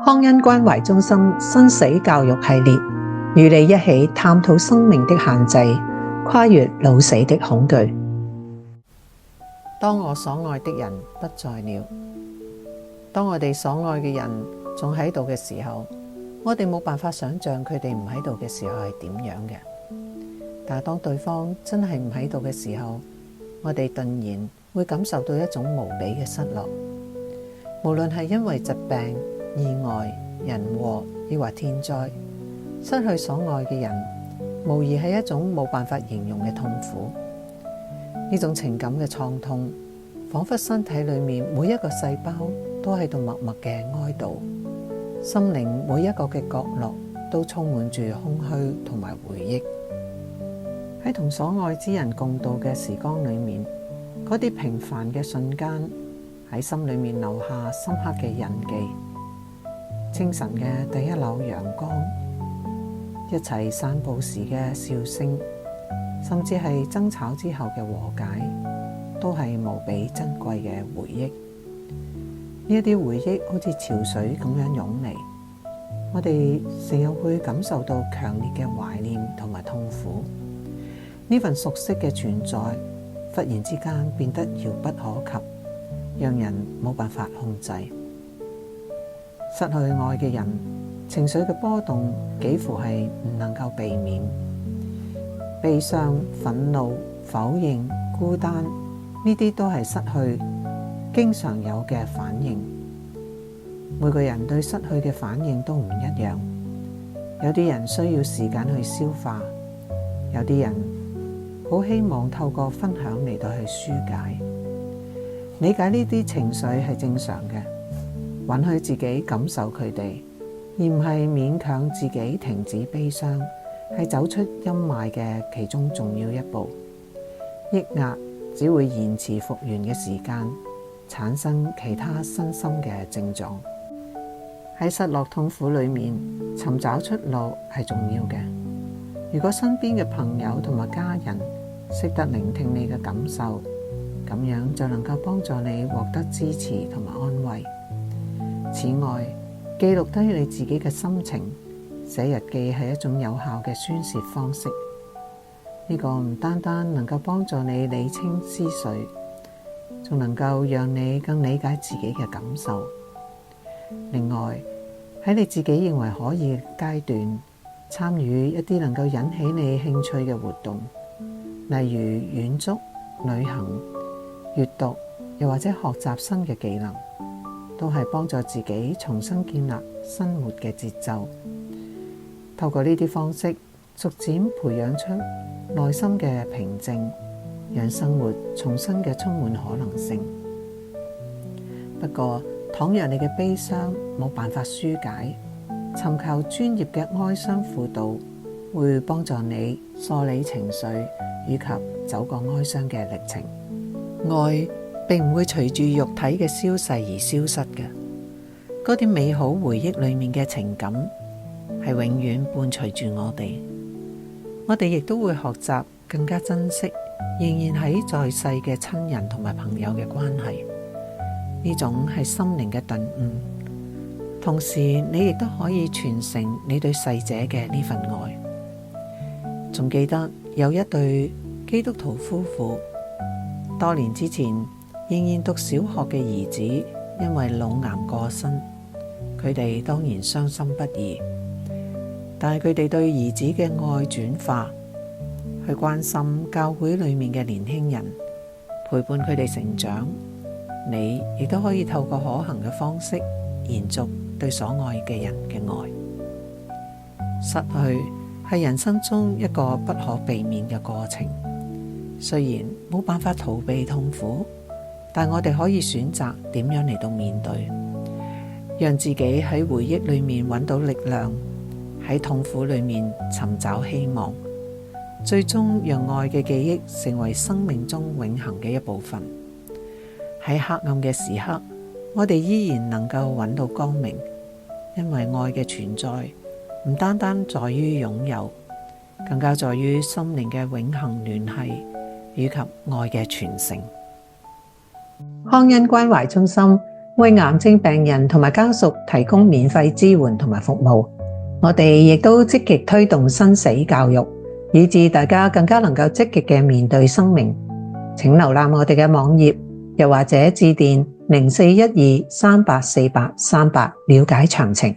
康恩關懷中心生死教育系列，與你一起探討生命的限制，跨越老死的恐懼。當我所愛的人不在了，當我哋所愛嘅人仲喺度嘅時候，我哋冇辦法想象佢哋唔喺度嘅時候係點樣嘅。但係當對方真係唔喺度嘅時候，我哋頓然會感受到一種無比嘅失落。無論係因為疾病、意外、人禍，抑或天災，失去所愛嘅人，無疑係一種冇辦法形容嘅痛苦。呢種情感嘅創痛，仿佛身體裏面每一個細胞都喺度默默嘅哀悼，心靈每一個嘅角落都充滿住空虛同埋回憶。喺同所愛之人共度嘅時光裏面，嗰啲平凡嘅瞬間喺心裏面留下深刻嘅印記。清晨嘅第一縷陽光，一齊散步時嘅笑聲，甚至係爭吵之後嘅和解，都係無比珍貴嘅回憶。呢一啲回憶好似潮水咁樣湧嚟，我哋成日會感受到強烈嘅懷念同埋痛苦。呢份熟悉嘅存在，忽然之間變得遙不可及，讓人冇辦法控制。失去愛嘅人，情緒嘅波動幾乎係唔能夠避免。悲傷、憤怒、否認、孤單，呢啲都係失去經常有嘅反應。每個人對失去嘅反應都唔一樣，有啲人需要時間去消化，有啲人好希望透過分享嚟到去紓解。理解呢啲情緒係正常嘅，允許自己感受佢哋，而唔係勉強自己停止悲傷，係走出陰霾嘅其中重要一步。抑壓只會延遲復原嘅時間，產生其他身心嘅症狀。喺失落痛苦裏面，尋找出路係重要嘅。如果身邊嘅朋友同埋家人識得聆聽你嘅感受，咁樣就能夠幫助你獲得支持同埋安慰。此外，記錄低你自己嘅心情，寫日記係一種有效嘅宣洩方式。呢個唔單單能夠幫助你理清思緒，仲能夠讓你更理解自己嘅感受。另外，喺你自己認為可以嘅階段，參與一啲能夠引起你興趣嘅活動，例如遠足、旅行、閱讀，又或者學習新嘅技能，都係幫助自己重新建立生活嘅節奏。透過呢啲方式，逐漸培養出內心嘅平靜，讓生活重新嘅充滿可能性。不過，倘若你嘅悲傷冇辦法紓解，尋求專業嘅哀傷輔導，會幫助你梳理情緒以及走過哀傷嘅歷程。愛並唔會隨住肉體嘅消逝而消失嘅，嗰啲美好回憶裏面嘅情感係永遠伴隨住我哋。我哋亦都會學習更加珍惜仍然喺在世嘅親人同埋朋友嘅關係，呢種係心靈嘅頓悟。同時，你亦都可以傳承你對逝者嘅呢份愛。仲記得有一對基督徒夫婦，多年之前仍然讀小學嘅兒子因為腦癌過身，佢哋當然傷心不已。但係佢哋對兒子嘅愛轉化，去關心教會裏面嘅年輕人，陪伴佢哋成長。你亦都可以透過可行嘅方式，延續對所愛嘅人嘅愛。失去係人生中一個不可避免嘅過程，雖然冇辦法逃避痛苦，但我哋可以選擇點樣嚟到面對，讓自己喺回憶裏面揾到力量，喺痛苦裏面尋找希望，最終讓愛嘅記憶成為生命中永恆嘅一部分。喺黑暗嘅時刻，我哋依然能夠揾到光明，因為愛嘅存在唔單單在於擁有，更加在於心靈嘅永恆聯繫以及愛嘅傳承。康恩關懷中心為癌症病人同埋家屬提供免費支援同埋服務。我哋亦都積極推動生死教育，以致大家更加能夠積極嘅面對生命。請瀏覽我哋嘅網頁，又或者致電0412384838了解詳情。